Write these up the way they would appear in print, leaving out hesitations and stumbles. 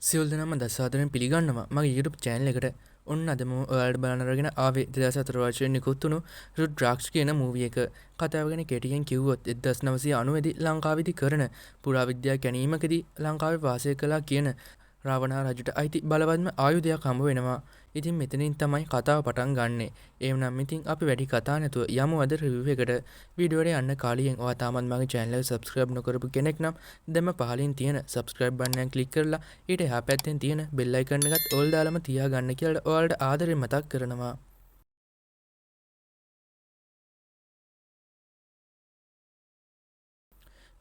සියලු දෙනාම දසාදරෙන් පිළිගන්නවා මගේ YouTube channel එකට. ඔන්න අද මම ඔයාලට බලන්න අරගෙන ආවේ 2004 වර්ෂයෙන් නිකුත් වුණු රුද්‍රාක්ෂ කියන මූවි එක. කතාව ගැන කෙටියෙන් කිව්වොත් 1990 දී ලංකාවේදී කරන පුරාවිද්‍යා කැණීමකදී ලංකාවේ වාසය කළා කියන රාවණා රජුට අයිති බලවත්ම ආයුධයක් හම්බ වෙනවා. ඉතින් මෙතනින් තමයි කතාව පටන් ගන්නෙ. එහෙනම් ඉතින් අපි වැඩි කතා නැතුව යමු අද රිවිව් එකට. වීඩියෝට යන්න කාලයෙන් ඔයා තාමත් මගේ channel එක subscribe නොකරපු කෙනෙක් නම් දැන්ම පහලින් තියෙන subscribe button එක click කරලා ඊට එහා පැත්තෙන් තියෙන bell icon එකත් all දාලම තියාගන්න කියලා ඔයාලට ආදරෙන් මතක් කරනවා.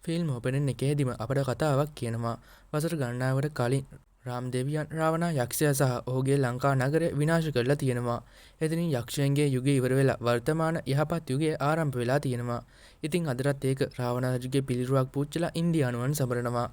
ෆිල්ම් ඕපනින් එකේදීම අපට කතාවක් කියනවා. වසර ගණනාවකට කලින් රාම්දේවියන් රාවණා යක්ෂයා සහ ඔහුගේ ලංකා නගරය විනාශ කරලා තියෙනවා. එතනින් යක්ෂයන්ගේ යුගය ඉවර වෙලා වර්තමාන යහපත් යුගය ආරම්භ වෙලා තියෙනවා. ඉතින් අදටත් ඒක රාවණා රජුගේ පිළිරුවක් පුච්චලා ඉන්දියානුවන් සමරනවා.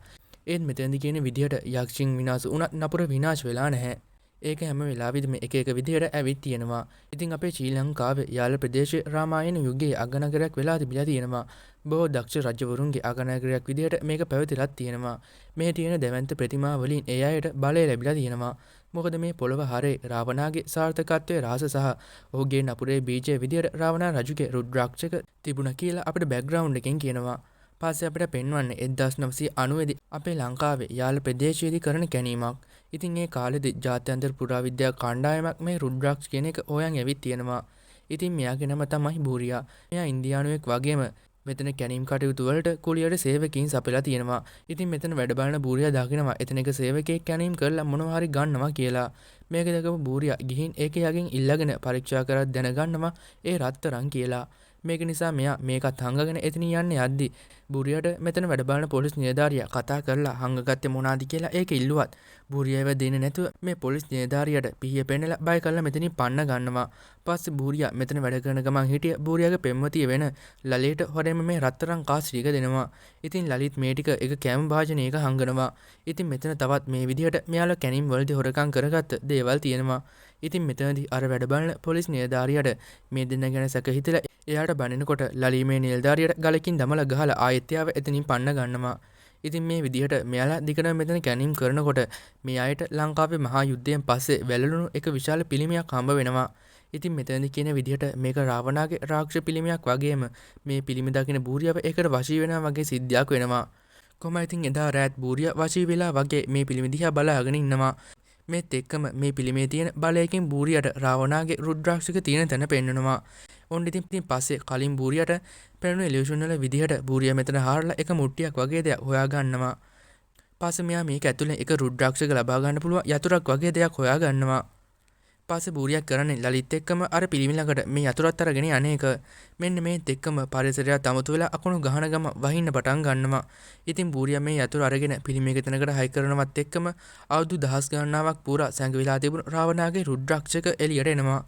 ඒත් මෙතනදී කියන විදිහට යක්ෂින් විනාශ වුණත් නපුර විනාශ වෙලා නැහැ. ඒක හැම වෙලාවෙදිම එක විදිහට ඇවිත් තියෙනවා. ඉතින් අපේ ශ්‍රී ලංකාවේ යාල ප්‍රදේශයේ රාමායන යුගයේ අගනගරයක් වෙලා තිබිලා තියෙනවා. බොහෝ දක්ෂ රජවරුන්ගේ අගනගරයක් විදිහට මේක පැවතිලත් තියෙනවා. මේ තියෙන දැවැන්ත ප්‍රතිමා වලින් ඒ අයට බලය ලැබිලා තියෙනවා. මොකද මේ පොළව හරේ රාවණාගේ සාර්ථකත්වයේ රහස සහ ඔහුගේ නපුරේ බීජය විදිහට රාවණා රජුගේ රුද්‍රාක්ෂක තිබුණා කියලා අපිට බෑග්ග්‍රවුන්ඩ් එකෙන් කියනවා. පස්සේ අපිට පෙන්වන්නේ 1990 දී අපේ ලංකාවේ යාල ප්‍රදේශයේදී කරන කැණීමක්. ඉතින් ඒ කාලෙදී ජාත්‍යන්තර පුරාවිද්‍යා කණ්ඩායමක් මේ රුද්‍රාක්ෂ කියන එක හොයන් ඇවිත් තියෙනවා. ඉතින් මෙයාගේ නම තමයි බූරියා. මෙයා ඉන්දියානුවෙක් වගේම මෙතන කැණීම් කටයුතු වලට කුලියට සේවකයින් සපයලා තියෙනවා. ඉතින් මෙතන වැඩ බලන බූරියා දකිනවා එතන එක සේවකයෙක් කැණීම් කරලා මොනවා හරි ගන්නවා කියලා. මේක දැකපු බූරියා ගිහින් ඒක යකින් ඉල්ලගෙන පරීක්ෂා කරලා දැනගන්නවා ඒ රත්තරන් කියලා. මේක නිසා මෙයා මේකත් හංගගෙන එතන යන්න යද්දි බූරියාට මෙතන වැඩ බලන පොලිස් නිලධාරියා කතා කරලා හංගගත්තේ මොනවාද කියලා ඒක ඉල්ලුවත් බූරියාව දෙන්නේ නැතුව මේ පොලිස් නිලධාරියාට පිහිය පෙන්නලා බය කරලා මෙතනින් පන්න ගන්නවා. පස්සේ බූරියා මෙතන වැඩ කරන ගමන් හිටිය බූරියාගේ පෙම්වතිය වෙන ලලිට හොරෙන්ම මේ රත්තරන් කාසියක දෙනවා. ඉතින් ලලිත් මේ ටික එක කැම භාජනයක හංගනවා. ඉතින් මෙතන තවත් මේ විදිහට මෙයාලා කැණීම් වලදී හොරකම් කරගත්ත දේවල් තියෙනවා. ඉතින් මෙතනදී අර වැඩ බලන පොලිස් නිලධාරියාට මේ දෙන්න ගැන සැක හිතලා එයාට බනිනකොට ලලී මේ නිලධාරියාට ගලකින් දමලා ගහලා ආයෙත් එයාව එතනින් පන්න ගන්නවා. ඉතින් මේ විදිහට මෙයාලා දිගටම මෙතන කැණීම් කරනකොට මේ අයට ලංකාවේ මහා යුද්ධයෙන් පස්සේ වැළලුණු එක විශාල පිළිමයක් හම්බ වෙනවා. ඉතින් මෙතනදී කියන විදිහට මේක රාවණාගේ රාක්ෂස පිළිමයක් වගේම මේ පිළිම දකින බූරියාව ඒකට වශී වෙනවා වගේ සිද්ධියක් වෙනවා. කොහොම ඉතින් එදා රාත් බූරියා වශී වෙලා වගේ මේ පිළිම දිහා බලාගෙන ඉන්නවා. මේත් එක්කම මේ පිළිමේ තියෙන බලයකින් බූරියට රාවණාගේ රුද්‍රාක්ෂක තියෙන තැන පෙන්වනවා. ඔන්න ඉතින් පස්සේ කලින් බූරියට පෙන්වන ඉලියුෂන් වල විදිහට බූරියා මෙතන හාරලා එක මුට්ටියක් වගේ දෙයක් හොයා ගන්නවා. පස්සේ මෙයා මේක ඇතුලේ එක රුද්‍රාක්ෂක ලබා ගන්න පුළුවන් යතුරක් වගේ දෙයක් හොයා ගන්නවා. පස්සේ බූරියක් කරන්නේ ලලිත් එක්කම අර පිළිමි ළඟට මේ යතුරත් අරගෙන යන්නේක. මෙන්න මේත් එක්කම පරිසරයත් අමතු වෙලා අකුණු ගහන ගම වහින්න පටන් ගන්නවා. ඉතින් බූරියා මේ යතුර අරගෙන පිළිමයක තැනකට හයි කරනවත් එක්කම අවුරුදු දහස් ගණනාවක් පුරා සැඟවිලා තිබුණු රාවණාගේ රුද්‍රාක්ෂක එළියට එනවා.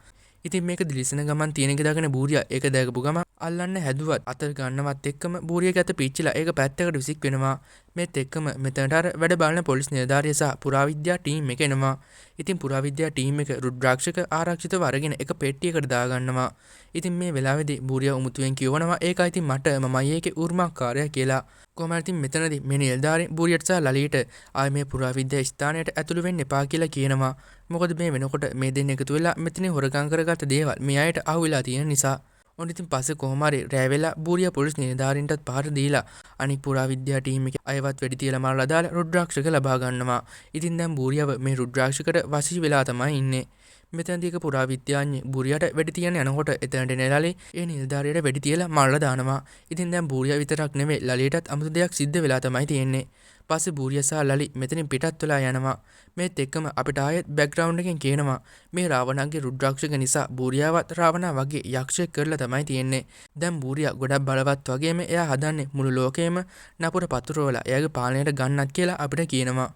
ඉතින් මේක දිලිසෙන ගමන් තියෙන එක දාගෙන බූරියා ඒක දැකපු ගමන් අල්ලන්න හැදුවත් අත ගන්නවත් එක්කම බූරියාගේ අත පිච්චිලා ඒක පැත්තකට විසික් වෙනවා. මේත් එක්කම මෙතනට අර වැඩ බලන පොලිස් නිලධාරියා සහ පුරාවිද්‍යා ටීම් එක එනවා. ඉතින් පුරාවිද්‍යා ටීම් එක රුද්‍රාක්ෂක ආරක්ෂිතව අරගෙන එක පෙට්ටියකට දාගන්නවා. ඉතින් මේ වෙලාවේදී බූරියා උමුතුවෙන් කියවනවා ඒකයි ඉතින් මට මමයි ඒකේ උරුමකාරයා කියලා. කොහොම හරි ඉතින් මෙතනදී මේ නිලධාරී බූරියට සහ ලලිට ආයේ මේ පුරාවිද්‍යා ස්ථානයට ඇතුළු වෙන්න එපා කියලා කියනවා. මොකද මේ වෙනකොට මේ දෙන්න එකතු වෙලා මෙතන හොරගම් කරගත්ත දේවල් මේ අයට අහුවෙලා තියෙන නිසා. ඔන්න ඉතින් පස්සේ කොහොම හරි රැ වෙලා බූරියා පොලිස් නිලධාරීන්ටත් පහර දීලා අනික් පුරාවිද්‍යා ටීම් එකේ අයවත් වෙඩි තියලා මරලා දාලා රුද්‍රාක්ෂක ලබා ගන්නවා. ඉතින් දැන් බූරියාව මේ රුද්‍රාක්ෂකට වශී වෙලා තමයි ඉන්නේ. මෙතනදී එක පුරාවිද්‍යාඥයෙක් බූරියාට වෙඩි තියන්න යනකොට එතනට එනලලි ඒ නිලධාරියට වෙඩි තියලා මරලා දානවා. ඉතින් දැන් බූරියා විතරක් නෙමෙයි ලලියටත් අමුතු දෙයක් සිද්ධ වෙලා තමයි තියෙන්නේ. පස්සේ බූරියා සහ ලලි මෙතනින් පිටත් වෙලා යනවා. මේත් එක්කම අපිට ආයෙත් බෑග්ග්‍රවුන්ඩ් එකෙන් කියනවා මේ රාවණාගේ රුද්‍රාක්ෂක නිසා බූරියාවත් රාවණා වගේ යක්ෂයෙක් කරලා තමයි තියෙන්නේ. දැන් බූරියා ගොඩක් බලවත් වගේම එයා හදන්නේ මුළු ලෝකෙම නපුර පතුරවලා එයාගේ පාලනයට ගන්නත් කියලා අපිට කියනවා.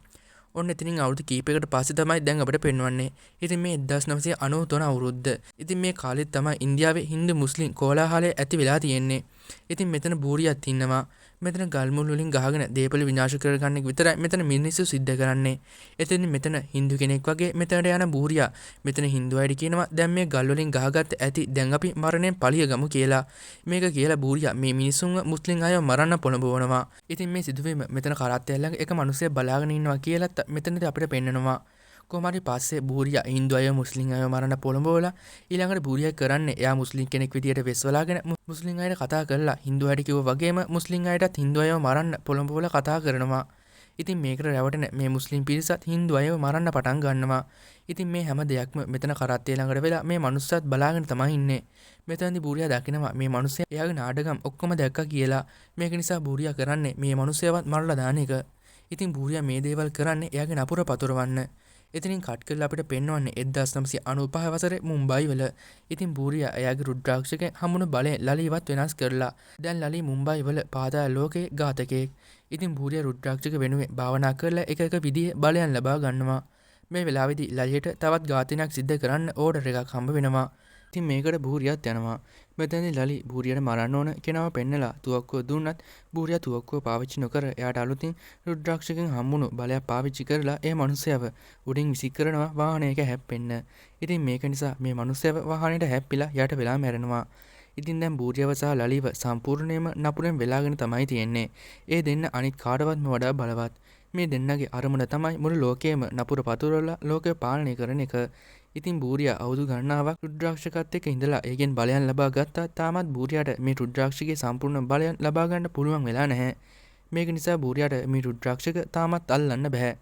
ඔන්න ඉතින් අවුරුදු කීපයකට පස්සේ තමයි දැන් අපිට පෙන්වන්නේ. ඉතින් මේ 1993 අවුරුද්ද. ඉතින් මේ කාලෙත් තමයි ඉන්දියාවේ හින්දු මුස්ලිම් කෝලාහලය ඇති වෙලා තියෙන්නේ. ඉතින් මෙතන බූරියත් ඉන්නවා. මෙතන ගල් මුල් වලින් ගහගෙන දේපල විනාශ කරගන්න එක විතරයි මෙතන මිනිස්සු සිද්ධ කරන්නේ. එතෙන් මෙතන හින්දු කෙනෙක් වගේ මෙතනට යන බූරියා මෙතන හින්දු අයට කියනවා දැන් මේ ගල් වලින් ගහගත්ත ඇති දැන් අපි මරණයෙන් පලිය ගමු කියලා. මේක කියලා බූරියා මේ මිනිසුන්ව මුස්ලිම් අයව මරන්න පොළඹවනවා. ඉතින් මේ සිදුවීම මෙතන කරත්තයක් ළඟ එක මිනිහෙක් බලාගෙන ඉන්නවා කියලත් මෙතනදී අපිට පෙන්නනවා. කොහමරි පස්සේ බූරියා හින්දු අය මුස්ලිම් අයව මරන්න පොළඹවලා ඊළඟට බූරියා කරන්නේ එයා මුස්ලිම් කෙනෙක් විදියට වෙස්වලාගෙන මුස්ලිම් අයට කතා කරලා හින්දු අයට කිව්වා වගේම මුස්ලිම් අයටත් හින්දු අයව මරන්න පොළඹවලා කතා කරනවා. ඉතින් මේකට රැවටෙන මේ මුස්ලිම් පිරිසත් හින්දු අයව මරන්න පටන් ගන්නවා. ඉතින් මේ හැම දෙයක්ම මෙතන කරත්තේ ළඟට වෙලා මේ මනුස්සයත් බලාගෙන තමයි ඉන්නේ. මෙතනදී බූරියා දකිනවා මේ මනුස්සයා එයාගේ නාඩගම් ඔක්කොම දැක්කා කියලා. මේක නිසා බූරියා කරන්නේ මේ මනුස්සයවත් මරලා දාන එක. ඉතින් බූරියා මේ දේවල් කරන්නේ එයාගේ නපුර පතුරවන්න. ඉතින් කට් කරලා අපිට පෙන්වන්නේ 1995 වසරේ මුම්බයි වල. ඉතින් බූරියා එයාගේ රුද්‍රාක්ෂකෙන් හමුණු බලයෙන් ලලිවත් වෙනස් කරලා දැන් ලලි මුම්බයි වල පාතාල ලෝකේ ඝාතකයෙක්. ඉතින් බූරියා රුද්‍රාක්ෂක වෙනුවෙන් භාවනා කරලා එක එක විදිහේ බලයන් ලබා ගන්නවා. මේ වෙලාවේදී ලලියට තවත් ඝාතනයක් සිද්ධ කරන්න ඕඩර් එකක් හම්බ වෙනවා. ඉතින් මේකට බූරියාත් යනවා. මෙතනදී ලලි බූරියාට මරන්න ඕන කෙනාව පෙන්නලා තුවක්කුව දුන්නත් බූරියා තුවක්කුව පාවිච්චි නොකර එයාට අලුතින් රුද්‍රාක්ෂකෙන් හම්බුණු බලයක් පාවිච්චි කරලා ඒ මනුස්සයව උඩින් විසි කරනවා වාහනයක හැප්පෙන්න. ඉතින් මේක නිසා මේ මනුස්සයව වාහනයට හැප්පිලා යට වෙලා මැරෙනවා. ඉතින් දැන් බූරියව සහ ලලිව සම්පූර්ණයෙන්ම නපුරෙන් වෙලාගෙන තමයි තියෙන්නේ. ඒ දෙන්න අනිත් කාටවත්ම වඩා බලවත්. මේ දෙන්නගේ අරමුණ තමයි මුළු ලෝකයේම නපුර පතුරවලා ලෝකය පාලනය කරන එක. ඉතින් බූරියා අවුරුදු ගණනාවක් රුද්‍රාක්ෂකත් එක්ක ඉඳලා ඒකෙන් බලයන් ලබා ගත්තා. තාමත් බූරියාට මේ රුද්‍රාක්ෂකයේ සම්පූර්ණ බලයන් ලබා ගන්න පුළුවන් වෙලා නැහැ. මේක නිසා බූරියාට මේ රුද්‍රාක්ෂක තාමත් අල්ලන්න බෑ.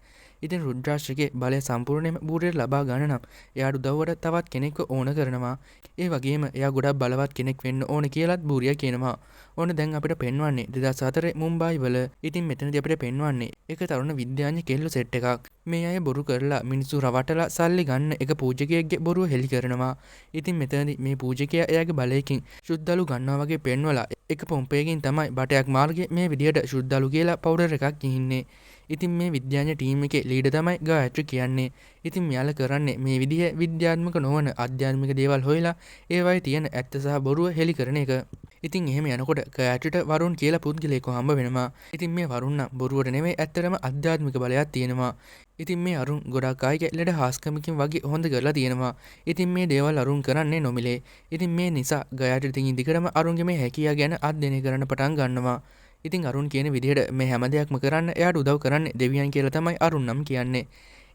ඉතින් රුද්‍රාක්ෂකයේ බලය සම්පූර්ණයෙන්ම බූරියට ලබා ගන්න නම් එයාට උදව්වට තවත් කෙනෙක්ව ඕන කරනවා. ඒ වගේම එයා ගොඩක් බලවත් කෙනෙක් වෙන්න ඕන කියලාත් බූරියා කියනවා. ඕන දැන් අපිට පෙන්වන්නේ 2004 මුම්බයි වල. ඉතින් මෙතනදී අපිට පෙන්වන්නේ එක තරුණ විද්‍යාඥ කෙල්ල සෙට් එකක්. මේ අය බොරු කරලා මිනිස්සු රවටලා සල්ලි ගන්න එක පූජකයෙක්ගේ බොරුව හෙළි කරනවා. ඉතින් මෙතනදී මේ පූජකයා එයාගේ බලයකින් ශුද්ධලු ගන්නවා වගේ පෙන්වලා එක පොම්පයකින් තමයි බටයක් මාර්ගයේ මේ විදියට ශුද්ධලු කියලා පවුඩර් එකක් ගිහින්නේ. ඉතින් මේ විද්‍යාඥ ටීම් එකේ ලීඩර් තමයි ගායත්‍රි කියන්නේ. ඉතින් මෙයාලා කරන්නේ මේ විදිහේ විද්‍යාත්මක නොවන අධ්‍යාත්මික දේවල් හොයලා ඒවයි තියෙන ඇත්ත සහ බොරුව හෙළි කරන එක. ඉතින් එහෙම යනකොට ගායත්‍රිට වරුන් කියලා පුද්ගලයෙක් හම්බ වෙනවා. ඉතින් මේ වරුන් නම් බොරුවට නෙමෙයි ඇත්තටම අධ්‍යාත්මික බලයක් තියෙනවා. ඉතින් මේ අරුන් ගොඩක් අයගේ ලෙඩ හාස්කමකින් වගේ හොඳ කරලා තියෙනවා. ඉතින් මේ දේවල් අරුන් කරන්නේ නොමිලේ. ඉතින් මේ නිසා ගායත්‍රි ඉතින් දිගටම අරුන්ගේ මේ හැකියාව ගැන අධ්‍යයනය කරන්න පටන් ගන්නවා. ඉතින් අරුන් කියන විදිහට මේ හැම දෙයක්ම කරන්න එයාට උදව් කරන්නේ දෙවියන් කියලා තමයි අරුන් නම් කියන්නේ.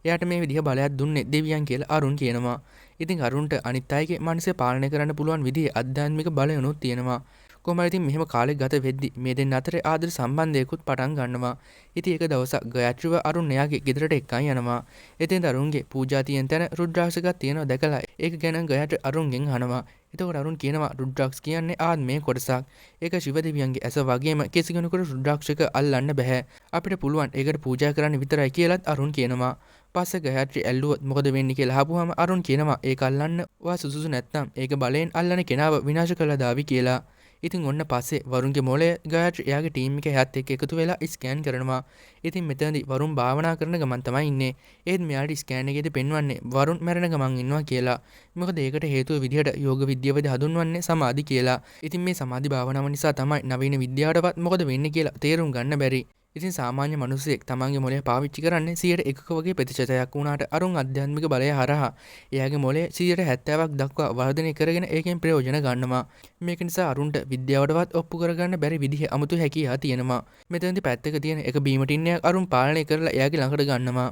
එයාට මේ විදිහ බලයක් දුන්නේ දෙවියන් කියලා අරුන් කියනවා. ඉතින් අරුන්ට අනිත් අයගේ මනස පාලනය කරන්න පුළුවන් විදිහේ අධ්‍යාත්මික බලයනොත් තියෙනවා. කොහමද ඉතින් මෙහෙම කාලෙක ගත වෙද්දි මේ දෙන්න අතරේ ආදර සම්බන්ධයකුත් පටන් ගන්නවා. ඉතින් එක දවසක් ගායත්‍රිව අරුන් එයාගේ ගෙදරට එක්කන් යනවා. එතෙන්ද අරුන්ගේ පූජා තියෙන තැන රුද්‍රාක්ෂකයක් තියෙනවා දැකලා ඒක ගැන ගායත්‍රි අරුන්ගෙන් අහනවා. එතකොට අරුන් කියනවා රුද්‍රාක්ෂ කියන්නේ ආත්මයේ කොටසක්. ඒක ශිව දෙවියන්ගේ ඇස වගේම කිසි කෙනෙකුට රුද්‍රාක්ෂක අල්ලන්න බෑ. අපිට පුළුවන් ඒකට පූජා කරන්න විතරයි කියලාත් අරුන් කියනවා. පස්සේ ගායත්‍රි ඇල්ලුවොත් මොකද වෙන්නේ කියලා අහපුවාම අරුන් කියනවා ඒක අල්ලන්න ඔයා සුසුසු නැත්නම් ඒක බලයෙන් අල්ලන කෙනාව විනාශ කළා දාවි කියලා. ඉතින් ඔන්න පස්සේ වරුන්ගේ මොළය ගායත්‍රි එයාගේ ටීම් එකේ හැත් එක්ක එකතු වෙලා ස්කෑන් කරනවා. ඉතින් මෙතනදී වරුන් භාවනා කරන ගමන් තමයි ඉන්නේ. ඒත් මෙයාට ස්කෑන් එකේදී පෙන්වන්නේ වරුන් මැරෙන ගමන් ඉන්නවා කියලා. මොකද ඒකට හේතුව විදිහට යෝග විද්‍යාවේදී හඳුන්වන්නේ සමාධි කියලා. ඉතින් මේ සමාධි භාවනාව නිසා තමයි නවීන විද්‍යාවටවත් මොකද වෙන්නේ කියලා තේරුම් ගන්න බැරි. ඉතින් සාමාන්‍ය මිනිස්සෙක් තමන්ගේ මොළය පාවිච්චි කරන්නේ 100%ක වගේ ප්‍රතිශතයක් වුණාට අරුන් අධ්‍යාත්මික බලය හරහා එයාගේ මොළය 70%ක් දක්වා වර්ධනය කරගෙන ඒකෙන් ප්‍රයෝජන ගන්නවා. මේක නිසා අරුන්ට විද්‍යාවටවත් ඔප්පු කරගන්න බැරි විදිහේ අමුතු හැකියාවක් තියෙනවා. මෙතනදී පැත්තක තියෙන එක බීම ටින්නයක් අරුන් පාලනය කරලා එයාගේ ළඟට ගන්නවා.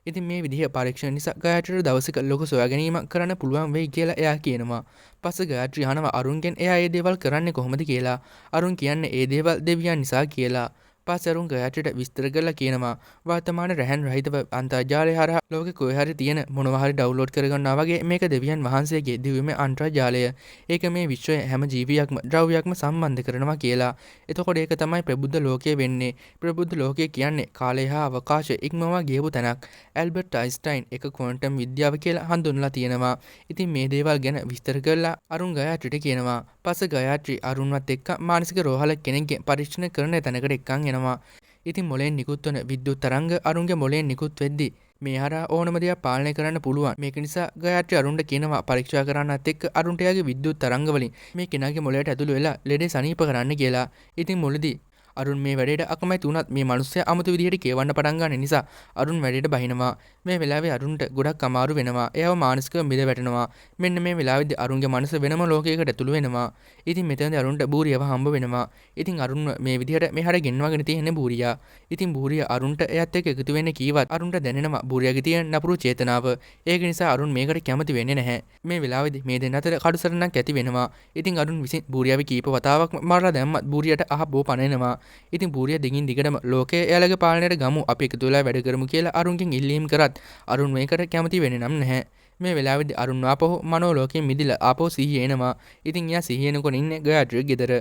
ඉතින් මේ විදිහේ පරීක්ෂණ නිසා ගායත්‍රිට දවසක ලොකු සොයාගැනීමක් කරන්න පුළුවන් වෙයි කියලා එයා කියනවා. පස්සේ ගායත්‍රි අහනවා අරුන්ගෙන් එයා මේ දේවල් කරන්නේ කොහොමද කියලා. අරුන් කියන්නේ මේ දේවල් දෙවියන් නිසා කියලා. පස්සේ අරුන් ගායත්‍රිට විස්තර කරලා කියනවා වර්තමාන රැහන් රහිතව අන්තර්ජාලය හරහා ලෝකෙ කොහේ හරි තියෙන මොනවා හරි ඩවුන්ලෝඩ් කරගන්නවා වගේ මේක දෙවියන් වහන්සේගේ දිව්‍යමය අන්තර්ජාලය. ඒක මේ විශ්වයේ හැම ජීවියක්ම ද්‍රව්‍යයක්ම සම්බන්ධ කරනවා කියලා. එතකොට ඒක තමයි ප්‍රබුද්ධ ලෝකය වෙන්නේ. ප්‍රබුද්ධ ලෝකය කියන්නේ කාලය හා අවකාශය ඉක්මවා ගියපු තැනක්. ඇල්බර්ට් අයින්ස්ටයින් එක ක්වොන්ටම් විද්‍යාව කියලා හඳුන්වලා තියෙනවා. ඉතින් මේ දේවල් ගැන විස්තර කරලා අරුන් ගායත්‍රිට කියනවා. පස්සේ ගායත්‍රි අරුන්වත් එක්ක මානසික රෝහල කෙනෙක්ගේ පරීක්ෂණ කරන තැනකට එක්කන් එනවා. ඉතින් මොලෙන් නිකුත් වන විද්‍යුත් තරංග අරුන්ගේ මොලෙන් නිකුත් වෙද්දී මේ හරහා ඕනම දෙයක් පාලනය කරන්න පුළුවන්. මේක නිසා ගායත්‍රි අරුන්ට කියනවා පරීක්ෂා කරන්නත් එක්ක අරුන්ට යාගේ විද්‍යුත් තරංග වලින් මේ කෙනාගේ මොලයට ඇතුළු වෙලා ලෙඩේ සනීප කරන්න කියලා. ඉතින් මුලදී අරුන් මේ වැඩේට අකමැති වුණත් මේ මිනිස්සයා අමුතු විදිහට කියවන්න පටන් ගන්න නිසා අරුන් වැඩේට බහිනවා. මේ වෙලාවේ අරුන්ට ගොඩක් අමාරු වෙනවා. එයාව මානසිකව මිද වැටෙනවා. මෙන්න මේ වෙලාවේදී අරුන්ගේ මනස වෙනම ලෝකයකට ඇතුළු වෙනවා. ඉතින් මෙතනදී අරුන්ට බූරියව හම්බ වෙනවා. ඉතින් අරුන් මේ විදිහට මෙහාට ගෙන්වගෙන තියෙන්නේ බූරියා. ඉතින් බූරියා අරුන්ට එයත් එක්ක එකතු වෙන්න කීවත් අරුන්ට දැනෙනවා බූරියාගේ තියෙන නපුරු චේතනාව. ඒක නිසා අරුන් මේකට කැමති වෙන්නේ නැහැ. මේ වෙලාවේදී මේ දෙන්න අතර කඩුසරණක් ඇති වෙනවා. ඉතින් අරුන් විසින් බූරියාව කීප වතාවක් මරලා දැම්මත් බූරියට අහබෝ පනනවා. ඉතින් බූරියා දිගින් දිගටම ලෝකයේ එයාලගේ පාලනයට ගමු අපි එකතු වෙලා වැඩ කරමු කියලා අරුන්ගෙන් ඉල්ලීම් කරත් අරුන් මේකට කැමති වෙන්නේ නම් නැහැ. මේ වෙලාවේදී අරුන් ආපහු මනෝ ලෝකයෙන් මිදිලා ආපහු සිහිය එනවා. ඉතින් එයා සිහිය එනකොට ඉන්නේ ගයාට්‍රිය ගෙදර.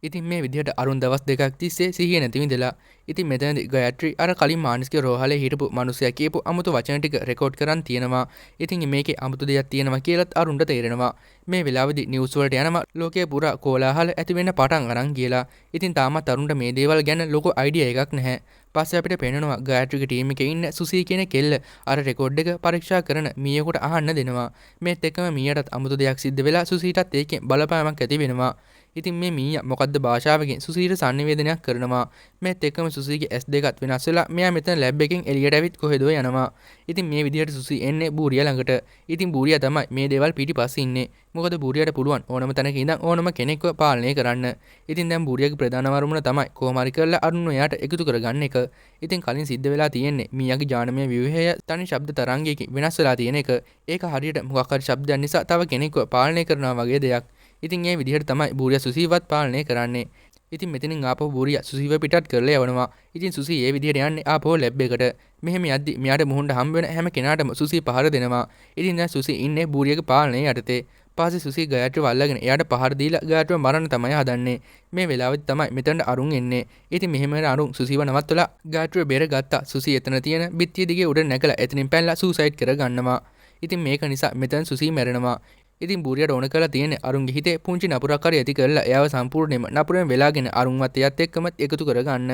ඉතින් මේ විදිහට අරුන් දවස් දෙකක් තිස්සේ සිහිය නැති විඳලා. ඉතින් මෙතනදී ගයාට්‍රි අර කලින් මානසික රෝහලේ හිටපු මිනිසයා කියපු අමුතු වචන ටික රෙකෝඩ් කරන් තියෙනවා. ඉතින් මේකේ අමුතු දෙයක් තියෙනවා කියලාත් අරුන්ට තේරෙනවා. මේ වෙලාවේදී නිවුස් වලට යනවා ලෝකයේ පුරා කෝලාහල ඇති වෙන්න පටන් අරන් කියලා. ඉතින් තාමත් අරුන්ට මේ දේවල් ගැන ලොකු අයිඩියා එකක් නැහැ. පස්සේ අපිට පේනවා ගයාට්‍රිගේ ටීම් එකේ ඉන්න සුසී කියන කෙල්ල අර රෙකෝඩ් එක පරීක්ෂා කරන මීයකට අහන්න දෙනවා. මේත් එක්කම මීයටත් අමුතු දෙයක් සිද්ධ වෙලා සුසීටත් ඒකෙන් බලපෑමක් ඇති වෙනවා. ඉතින් මේ මීයා මොකද්ද භාෂාවකින් සුසීට sannivedanayak කරනවා. මේත් එක්කම සුසීගේ S2 වෙනස් වෙලා මෙයා මෙතන ලැබ් එකෙන් එළියට ඇවිත් කොහෙදෝ යනවා. ඉතින් මේ විදිහට සුසී එන්නේ බූරියා ළඟට. ඉතින් බූරියා තමයි මේ දේවල් පිටිපස්සේ ඉන්නේ. මොකද බූරියාට පුළුවන් ඕනම තැනක ඉඳන් ඕනම කෙනෙක්ව පාලනය කරන්න. ඉතින් දැන් බූරියාගේ ප්‍රධාන වරමුණ තමයි කොහොම හරි කරලා අරුන්ව එයාට එකතු කරගන්න එක. ඉතින් කලින් සිද්ධ වෙලා තියෙන්නේ මීයාගේ ජානමය ව්‍යුහය තනි ශබ්ද තරංගයකින් වෙනස් වෙලා තියෙන එක. ඒක හරියට මොකක් හරි ශබ්දයක් නිසා තව කෙනෙක්ව පාලනය කරනවා වගේ දෙයක්. ඉතින් මේ විදිහට තමයි බූරියා සුසීවත් පාලනය කරන්නේ. ඉතින් මෙතනින් ආපහු බූරියා සුසීව පිටත් කරලා යවනවා. ඉතින් සුසී මේ විදිහට යන්නේ ආපහු ලැබ් එකට. මෙහෙම යද්දි මෙයාට මුහුණට හම්බ වෙන හැම කෙනාටම සුසී පහර දෙනවා. ඉතින් දැන් සුසී ඉන්නේ බූරියාගේ පාලනය යටතේ. පස්සේ සුසී ගයාට්‍රිව අල්ලගෙන එයාට පහර දීලා ගයාට්‍රිව මරන්න තමයි හදන්නේ. මේ වෙලාවෙත් තමයි මෙතනට අරුන් එන්නේ. ඉතින් මෙහෙම වෙන අරුන් සුසීව නවත්තලා ගයාට්‍රිව බේර ගත්තා. සුසී එතන තියෙන බිත්තිය දිගේ උඩ නැගලා එතනින් පැනලා සූසයිඩ් කර ගන්නවා. ඉතින් මේක නිසා මෙතන සුසී මැරෙනවා. ඉතින් බූරියට ඕන කරලා තියෙන්නේ අරුන්ගේ හිතේ පුංචි නපුරක් හරි ඇති කරලා එයාව සම්පූර්ණයෙන්ම නපුරෙන් වෙලාගෙන අරුන්වත් එයත් එක්කම එකතු කරගන්න.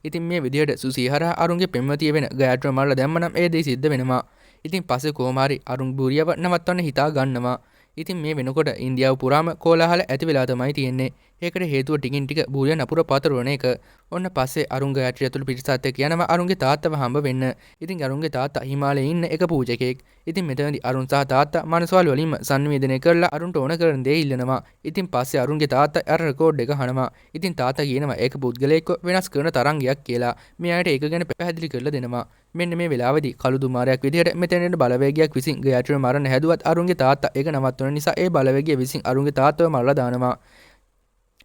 ඉතින් මේ විදිහට සුසී හරහා අරුන්ගේ පෙම්වතිය වෙන ගයාට්‍රිව මරලා දැම්මනම් ඒ දේ සිද්ධ වෙනවා. ඉතින් පස්සේ කොහොම හරි අරුන් බූරියව නවත්තන්න හිතා ගන්නවා. ඉතින් මේ වෙනකොට ඉන්දියාව පුරාම කෝලාහල ඇති වෙලා තමයි තියෙන්නේ. ඒකට හේතුව ටිකින් ටික බූරියා නපුර පතරවන එක. ඔන්න පස්සේ අරුන් ගයාට්‍රිය ඇතුළු පිරිසත් එක්ක යනවා අරුන්ගේ තාත්තව හම්බ වෙන්න. ඉතින් අරුන්ගේ තාත්තා හිමාලයේ ඉන්න එක පූජකෙක්. ඉතින් මෙතනදී අරුන් සහ තාත්තා මනසවල වලින්ම සංවේදනය කරලා අරුන්ට ඕන කරන දේ ඉල්ලනවා. ඉතින් පස්සේ අරුන්ගේ තාත්තා අර රෙකෝඩ් එක අහනවා. ඉතින් තාත්තා කියනවා ඒක පුද්ගලයෙක්ව වෙනස් කරන තරංගයක් කියලා. මෙයාට ඒක ගැන පැහැදිලි කරලා දෙනවා. මෙන්න මේ වෙලාවේදී කළු දුමාරයක් විදිහට මෙතනට බලවේගයක් විසින් ගයාට්‍රිව මරන්න හැදුවත් අරුන්ගේ තාත්තා ඒක නවත්වන නිසා ඒ බලවේගය විසින් අරුන්ගේ තාත්තව මරලා දානවා.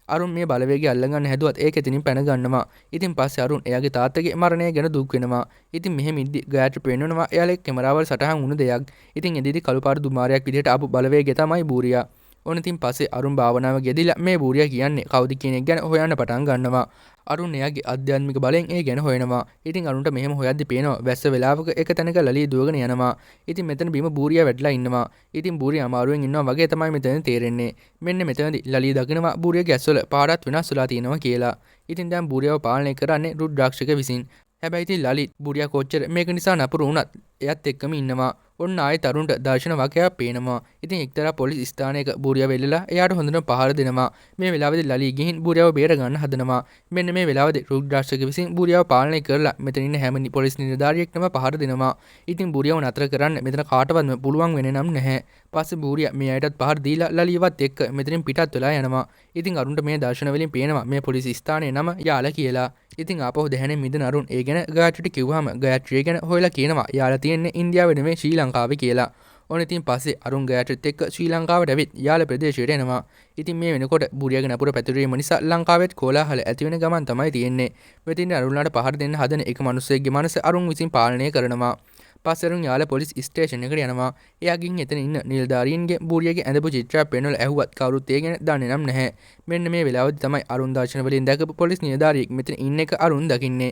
අරුන් මේ බලවේගය අල්ලගන්න හැදුවත් ඒක එතනින් පැන ගන්නවා. ඉතින් පස්සේ අරුන් එයාගේ තාත්තගේ මරණය ගැන දුක් වෙනවා. ඉතින් මෙහෙම ඉද්දි ගයාට්‍රිව පේනනවා එයාලේ කැමරාවල් සටහන් වුණ දෙයක්. ඉතින් එදිදී කළු පාට දුමාරයක් විදිහට ආපු බලවේගය තමයි බූරියා. ඕන ඉතින් පස්සේ අරුන් භාවනාව ගෙදිලා මේ බූරියා කියන්නේ කවුද කියන එක ගැන හොයන්න පටන් ගන්නවා. අරුන් එයාගේ ආධ්‍යාත්මික බලයෙන් ඒ ගැන හොයනවා. ඉතින් අරුන්ට මෙහෙම හොයද්දි පේනවා වැස්ස වෙලාවක එක තැනක ලලිය දුවගෙන යනවා. ඉතින් මෙතන බිම බූරියා වැටලා ඉන්නවා. ඉතින් බූරියා අමාරුවෙන් ඉන්නවා වගේ තමයි මෙතන තේරෙන්නේ. මෙන්න මෙතනදී ලලිය දකිනවා බූරියාගේ ඇස්වල පාඩත් වෙනස් වෙලා තියෙනවා කියලා. ඉතින් දැන් බූරියාව පාලනය කරන්නේ රුද්‍රාක්ෂක විසින්. හැබැයි ඉතින් ලලිත් බූරියා කොච්චර මේක නිසා නපුරු වුණත් එයත් එක්කම ඉන්නවා. ඔන්න ආයෙත් අරුන්ට දර්ශන වගයක් පේනවා. ඉතින් එක්තරා පොලිස් ස්ථානයක බූරියා වෙල්ලලා එයාට හොඳට පහර දෙනවා. මේ වෙලාවේදී ලලි ගිහින් බූරියාව බේර ගන්න හදනවා. මෙන්න මේ වෙලාවේදී රුද්‍රාක්ෂක විසින් බූරියාව පාලනය කරලා මෙතන ඉන්න හැම පොලිස් නිලධාරියෙක්ටම පහර දෙනවා. ඉතින් බූරියාව නතර කරන්න මෙතන කාටවත් පුළුවන් වෙන්නේ නම් නැහැ. පස්සේ බූරියා මේ අයටත් පහර දීලා ලලියවත් එක්ක මෙතනින් පිටත් වෙලා යනවා. ඉතින් අරුන්ට මේ දර්ශන වලින් පේනවා මේ පොලිස් ස්ථානයේ නම යාලා කියලා. ඉතින් ආපහු දැහැනේ මිදෙන අරුන් ඒ ගැන ගයාට්‍රිට කිව්වහම ගයාට්‍රිය ගැන හොයලා කියනවා යාලා තියෙන්නේ ඉන්දියාවේ නෙමෙයි ශ්‍රී ලංකාවේ කියලා. ඕන ඉතින් පස්සේ අරුන් ගයාට්‍රිත් එක්ක ශ්‍රී ලංකාවට ඇවිත් යාල ප්‍රදේශයට එනවා. ඉතින් මේ වෙනකොට බූරියාගේ නපුර පැතිරීම නිසා ලංකාවෙත් කෝලාහල ඇති වෙන ගමන් තමයි තියෙන්නේ. මෙතින් අරුන්ලාට පහර දෙන්න හදන එක මිනිස්සෙක්ගේ මනස අරුන් විසින් පාලනය කරනවා. පස්සේ අරුන් යාල පොලිස් ස්ටේෂන් එකට යනවා. එයාගෙන් එතන ඉන්න නිලධාරීන්ගේ බූරියාගේ ඇඳපු චිත්‍රයක් පෙන්වලා ඇහුවත් කවුරුත් ඒ ගැන දන්නේ නම් නැහැ. මෙන්න මේ වෙලාවදී තමයි අරුන් දර්ශන වලින් දැකපු පොලිස් නිලධාරියෙක් මෙතන ඉන්න එක අරුන් දකින්නේ.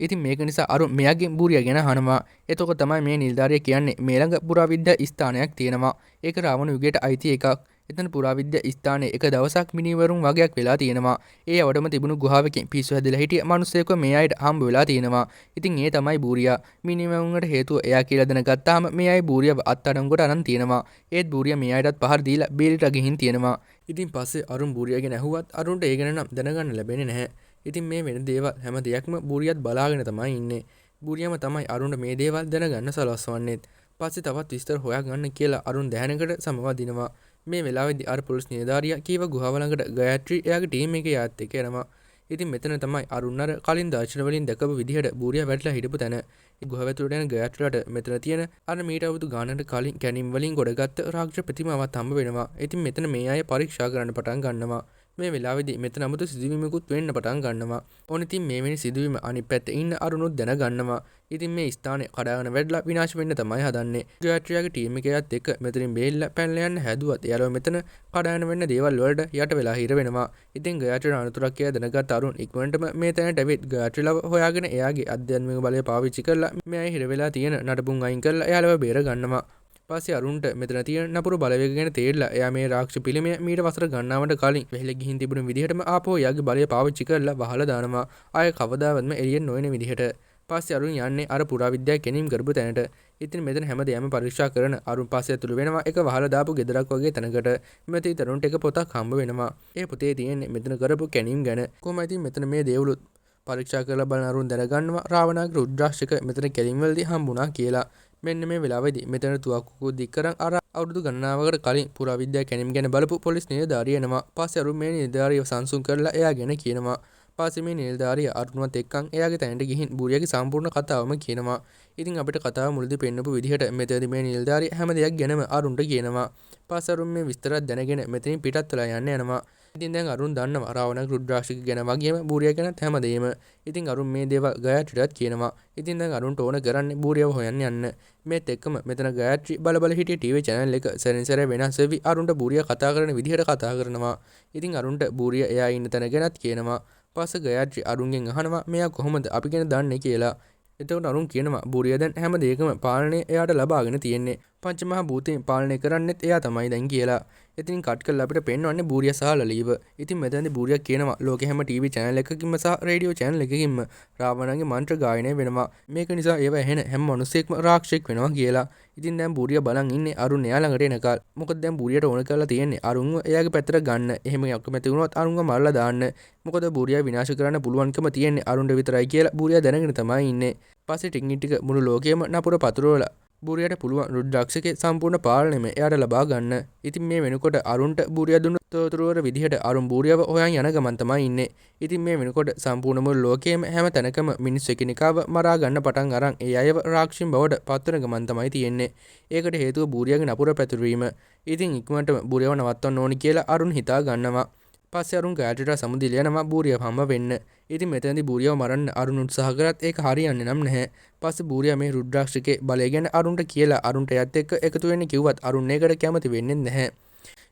ඉතින් මේක නිසා අරුන් මෙයාගෙන් බූරියා ගැන අහනවා. එතකොට තමයි මේ නිලධාරියා කියන්නේ මේ ළඟ පුරාවිද්‍යා ස්ථානයක් තියෙනවා. ඒක රාවණ යුගයට අයිති එකක්. එතන පුරාවිද්‍යා ස්ථානයේ එක දවසක් මිනිවරුන් වගයක් වෙලා තියෙනවා. ඒ අවඩම තිබුණු ගුහාවකින් පිස්සු හැදලා හිටිය මිනිස්සෙක්ව මේ අයට හම්බ වෙලා තියෙනවා. ඉතින් ඒ තමයි බූරියා. මිනිවරුන්ට හේතුව එයා කියලා දැනගත්තාම මේ අය බූරියව අත්අඩංගුවට අරන් තියෙනවා. ඒත් බූරියා මේ අයටත් පහර දීලා බේරිට ගිහින් තියෙනවා. ඉතින් පස්සේ අරුන් බූරියා ගැන ඇහුවත් අරුන්ට ඒ ගැන නම් දැනගන්න ලැබෙන්නේ නැහැ. ඉතින් මේ වෙන දේවල් හැම දෙයක්ම බූරියත් බලාගෙන තමයි ඉන්නේ. බූරියම තමයි අරුන්ට මේ දේවල් දැනගන්න සලස්වන්නේත්. පස්සේ තවත් විස්තර හොයාගන්න කියලා අරුන් දැහැනකට සමවදිනවා. මේ වෙලාවේදී අර පොලිස් නිලධාරියා කීව ගුහාව ළඟට ගයත්‍රි එයාගේ ටීම් එකේ යාත් එක්ක යනවා. ඉතින් මෙතන තමයි අරුන් අර කලින් දර්ශන වලින් දැකපු විදිහට බූරියා වැටලා හිටපු තැන. ඒ ගුහාව ඇතුළට යන ගයත්‍රියට මෙතන තියෙන අර මීට අවුරුදු ගානකට කලින් කැණීම් වලින් ගොඩගත්ත රාක්ෂස ප්‍රතිමාවක් හම්බ වෙනවා. ඉතින් මෙතන මේ අය පරීක්ෂා කරන්න පටන් ගන්නවා. මේ වෙලාවේදී මෙතන 아무තු සිදුවීමකුත් වෙන්න පටන් ගන්නවා. ඕන ඉතින් මේ වෙනි සිදුවීම අනිත් පැත්තේ ඉන්න අරුණුත් දැනගන්නවා. ඉතින් මේ ස්ථානේ කඩාගෙන වැටලා විනාශ වෙන්න තමයි හදන්නේ. ගයත්‍රියාගේ ටීම් එකත් එක්ක මෙතනින් බේරිලා පැනලා යන්න හැදුවත් එයාලව මෙතන කඩාගෙන වෙන්න දේවල් වලට යට වෙලා හිර වෙනවා. ඉතින් ගයත්‍රියට අනුතරක් කියලා දැනගත් අරුණ ඉක්මනටම මේ තැනට ඇවිත් ගයත්‍රිලව හොයාගෙන එයාගේ අධ්‍යාත්මික බලය පාවිච්චි කරලා මේ අය හිර වෙලා තියෙන නටබුන් අයින් කරලා එයාලව බේර ගන්නවා. පස්සේ අරුන්ට මෙතන තියෙන නපුරු බලවේග ගැන තේරිලා එයා මේ රාක්ෂස පිළිමය මීට වසර ගණනාවකට කලින් වෙහෙල ගිහින් තිබුණු විදිහටම ආපහු එයාගේ බලය පාවිච්චි කරලා වහලා දානවා. ආය කවදාවත්ම එළියෙන් නොයන විදිහට. පස්සේ අරුන් යන්නේ අර පුරාවිද්‍යාව කෙනීම් කරපු තැනට. ඉතින් මෙතන හැමදේම පරීක්ෂා කරන අරුන් පස්සේ ඇතුළු වෙනවා එක වහලා දාපු ගෙදරක් වගේ තැනකට. මෙතන තරුණට එක පොතක් හම්බ වෙනවා. ඒ පොතේ තියෙන්නේ මෙතන කරපු කෙනීම් ගැන. කොහොමද ඉතින් මෙතන මේ දේවලුත් පරීක්ෂා කරලා බලන අරුන් දැනගන්නවා රාවණාගේ රුද්‍රාක්ෂක මෙතන කෙලින් වලදී හම්බුණා කියලා. මෙන්න මේ වෙලාවේදී මෙතන තුවක්කුව දික් කරන් අර අවුරුදු ගණනාවකට කලින් පුරාවිද්‍යාව කැණීම් ගැන බලපු පොලිස් නිලධාරිය එනවා. පස්සේ අරුන් මේ නිලධාරියව සංසුන් කරලා එයා ගැන කියනවා. පස්සේ මේ නිලධාරිය අරුණවත් එක්කන් එයාගේ තැනට ගිහින් බූරියාගේ සම්පූර්ණ කතාවම කියනවා. ඉතින් අපිට කතාව මුලදී පෙන්නපු විදිහට මෙතනදී මේ නිලධාරිය හැම දෙයක් ගැනම අරුන්ට කියනවා. පස්සේ අරුන් මේ විස්තරات දැනගෙන මෙතනින් පිටත් වෙලා යන්න යනවා. ඉතින් දැන් අරුන් දන්නවා රාවණගේ රුද්‍රාක්ෂික ගැන වගේම බූරියා ගැනත් හැමදේම. ඉතින් අරුන් මේ දේවල් ගයත්‍රිටත් කියනවා. ඉතින් දැන් අරුන්ට ඕන කරන්නේ බූරියව හොයන්න යන්න. මේත් එක්කම මෙතන ගයත්‍රි බල හිටිය ටීවී channel එක සැරින් සැරේ වෙනස් වෙවි අරුන්ට බූරියා කතා කරන විදිහට කතා කරනවා. ඉතින් අරුන්ට බූරියා එයා ඉන්න තැන ගැනත් කියනවා. පස්සේ ගයත්‍රි අරුන්ගෙන් අහනවා මෙයා කොහොමද අපි ගැන දන්නේ කියලා. එතකොට අරුන් කියනවා බූරියා දැන් හැම දෙයකම පාලනය එයාට ලබාගෙන තියෙන්නේ. පංචමහා භූතයෙන් පාලනය කරන්නෙත් එයා තමයි දැන් කියලා. ඉතින් කට් කරලා අපිට පෙන්වන්නේ බූරියා සහ ලලීව. ඉතින් මෙතනදී බූරියා කියනවා ලෝකේ හැම ටීවී channel එකකින්ම සහ රේඩියෝ channel එකකින්ම රාවණගේ මන්ත්‍ර ගායනය වෙනවා. මේක නිසා ඒව ඇහෙන හැම මිනිසෙක්ම රාක්ෂසෙක් වෙනවා කියලා. ඉතින් දැන් බූරියා බලන් ඉන්නේ අරුන් එයා ළඟට එනකල්. මොකද දැන් බූරියාට ඕන කරලා තියෙන්නේ අරුන්ව එයාගේ පැත්තට ගන්න. එහෙම යක්කමැති වුණොත් අරුන්ව මරලා දාන්න. මොකද බූරියා විනාශ කරන්න පුළුවන්කම තියෙන්නේ අරුන්ට විතරයි කියලා බූරියා දැනගෙන තමයි ඉන්නේ. පස්සේ ටික මුළු ලෝකෙම නපුර පතුරවලා බූරියාට පුළුවන් රුද්‍රාක්ෂකේ සම්පූර්ණ පාලනයම එයාට ලබා ගන්න. ඉතින් මේ වෙනකොට අරුන්ට බූරියා දුන්න තොරතුරු විදිහට අරුන් බූරියාව හොයන් යන ගමන් තමයි ඉන්නේ. ඉතින් මේ වෙනකොට සම්පූර්ණ මුළු ලෝකයේම හැම තැනකම මිනිස්සු එකිනෙකාව මරා ගන්න පටන් අරන් ඒ අයව රාක්ෂසින් බවට පත්වන ගමන් තමයි තියෙන්නේ. ඒකට හේතුව බූරියාගේ නපුර පැතුරීම. ඉතින් ඉක්මනට බූරියාව නවත්තන්න ඕනි කියලා අරුන් හිතා ගන්නවා. පස්සේ අරුන් ගයත්‍රිට සමුදිල යනවා බූරියාව හම්බ වෙන්න. ඉතින් මෙතනදී බූරියාව මරන්න අරුන් උත්සාහ කරත් ඒක හරියන්නේ නම් නැහැ. පස්සේ බූරියා මේ රුද්‍රාක්ෂකේ බලය ගැන අරුන්ට කියලා අරුන්ට එයත් එක්ක එකතු වෙන්න කිව්වත් අරුන් ඒකට කැමති වෙන්නේ නැහැ.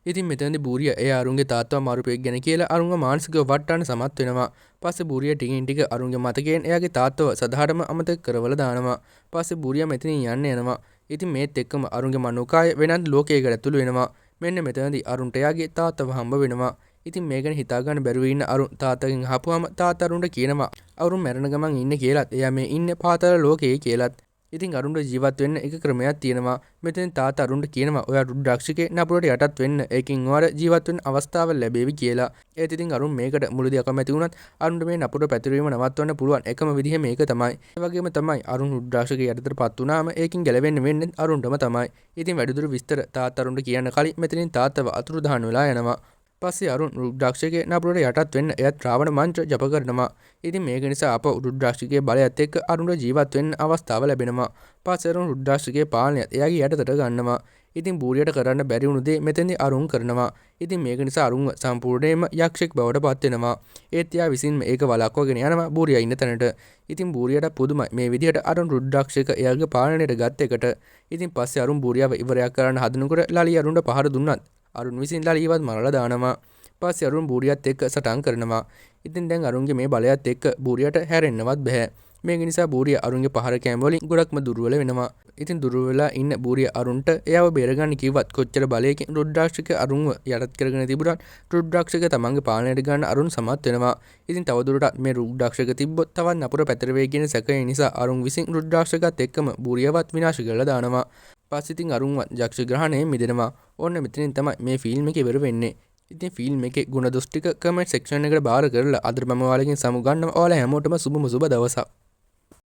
ඉතින් මෙතනදී බූරියා එයා අරුන්ගේ තාත්තව මාරුපෙක් ගැන කියලා අරුන්ව මානසිකව වට්ටන්න සමත් වෙනවා. පස්සේ බූරියා ටිකින් ටික අරුන්ගේ මතකයෙන් එයාගේ තාත්තව සදාටම අමතක කරවලා දානවා. පස්සේ බූරියා මෙතනින් යන්න යනවා. ඉතින් මේත් එක්කම අරුන්ගේ මනෝකාය වෙනත් ලෝකයකට ඇතුළු වෙනවා. මෙන්න මෙතනදී අරුන්ට එයාගේ තාත්තව හම්බ වෙනවා. ඉතින් මේ ගැන හිතා ගන්න බැරුව ඉන්න අරුන් තාත්තගෙන් අහපුවාම තාත්තා අරුන්ට කියනවා අරුන් මැරෙන ගමන් ඉන්නේ කියලාත් එයා මේ ඉන්නේ පාතාල ලෝකයේ කියලාත්. ඉතින් අරුන්ට ජීවත් වෙන්න එක ක්‍රමයක් තියෙනවා. මෙතෙන් තාත්තා අරුන්ට කියනවා ඔයා රුද්‍රාක්ෂකේ නපුරට යටත් වෙන්න. ඒකින් ඔයාලට ජීවත් වෙන්න අවස්ථාව ලැබෙවි කියලා. ඒත් ඉතින් අරුන් මේකට මුලදී අකමැති වුණත් අරුන්ට මේ නපුර පැතිරීම නවත්වන්න පුළුවන් එකම විදිහ මේක තමයි. ඒ වගේම තමයි අරුන් රුද්‍රාක්ෂකේ යටතටපත් වුණාම ඒකින් ගැලවෙන්න වෙන්නේ අරුන්ටම තමයි. ඉතින් වැඩිදුර විස්තර තාත්තා අරුන්ට කියන්න කලින් මෙතනින් තාත්තව අතුරුදහන් වෙලා යනවා. පස්සේ අරුන් රුද්‍රාක්ෂකේ නපුරට යටත් වෙන්න එයත් රාවණ මන්ත්‍ර ජප කරනවා. ඉතින් මේක නිසා අප රුද්‍රාක්ෂකේ බලයත් එක්ක අරුන්ට ජීවත් වෙන්න අවස්ථාව ලැබෙනවා. පස්සේ අරුන් රුද්‍රාක්ෂකේ පාලනයත් එයාගේ යටතට ගන්නවා. ඉතින් බූරියට කරන්න බැරි වුණු දේ මෙතෙන්දී අරුන් කරනවා. ඉතින් මේක නිසා අරුන්ව සම්පූර්ණයෙන්ම යක්ෂෙක් බවට පත් වෙනවා. ඒත් එයා විසින්ම ඒක වළක්වගෙන යනවා බූරියා ඉන්න තැනට. ඉතින් බූරියට පුදුමයි මේ විදිහට අරුන් රුද්‍රාක්ෂක එයාගේ පාලනයට ගත් එකට. ඉතින් පස්සේ අරුන් බූරියාව ඉවරයක් කරන්න හදනකොට ලලි අරුන්ට පහර දුන්නත් අරුන් විසින් ලලීවත් මරලා දානවා. පස්සේ අරුන් බූරියත් එක්ක සටන් කරනවා. ඉතින් දැන් අරුන්ගේ මේ බලයත් එක්ක බූරියට හැරෙන්නවත් බෑ. මේක නිසා බූරියා අරුන්ගේ පහර කෑම වලින් ගොඩක්ම දුර්වල වෙනවා. ඉතින් දුර්වල වෙලා ඉන්න බූරියා අරුන්ට එයාව බේරගන්න කිව්වත් කොච්චර බලයකින් රුද්‍රාක්ෂක අරුන්ව යටත් කරගෙන තිබුණත් රුද්‍රාක්ෂක තමන්ගේ පාලනයට ගන්න අරුන් සමත් වෙනවා. ඉතින් තවදුරටත් මේ රුද්‍රාක්ෂක තිබ්බොත් තවත් නපුර පැතර වෙයි කියන සැකය නිසා අරුන් විසින් රුද්‍රාක්ෂකත් එක්කම බූරියවත් විනාශ කරලා දානවා. පස්සේ ඉතින් අරුන්වත් යක්ෂ ග්‍රහණයෙන් මිදෙනවා. ඕන්න මෙතනින් තමයි මේ ෆිල්ම් එක ඉවර වෙන්නේ. ඉතින් ෆිල්ම් එකේ ගුණ දොස් ටික කමෙන්ට් සෙක්ෂන් එකට බාර කරලා අද මම ඔයාලගෙන් සමුගන්නවා. ඔයාලා හැමෝටම සුබම සුබ දවසක්.